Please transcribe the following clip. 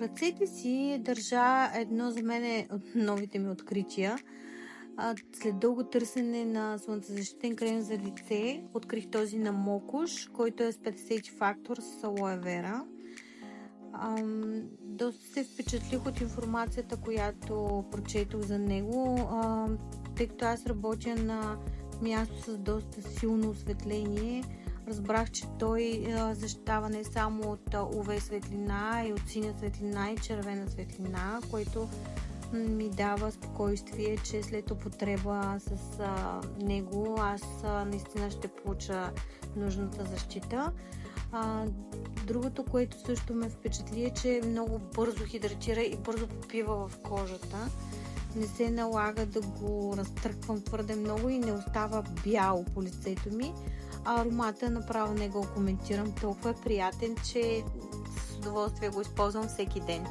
ръцете си държа едно за мен от новите ми открития. След дълго търсене на слънцезащитен крем за лице, открих този на Мокуш, който е с 50 фактор с алоe вера. Доста се впечатлих от информацията, която прочетох за него, тъй като аз работя на място с доста силно осветление. Разбрах, че той защитава не само от UV светлина, и от синя светлина и червена светлина, което ми дава спокойствие, че след употреба с него аз наистина ще получа нужната защита. Другото, което също ме впечатли, е, че много бързо хидратира и бързо попива в кожата. Не се налага да го разтръквам твърде много и не остава бяло по лицето ми. Аромата направо не го коментирам, толкова е приятен, че с удоволствие го използвам всеки ден.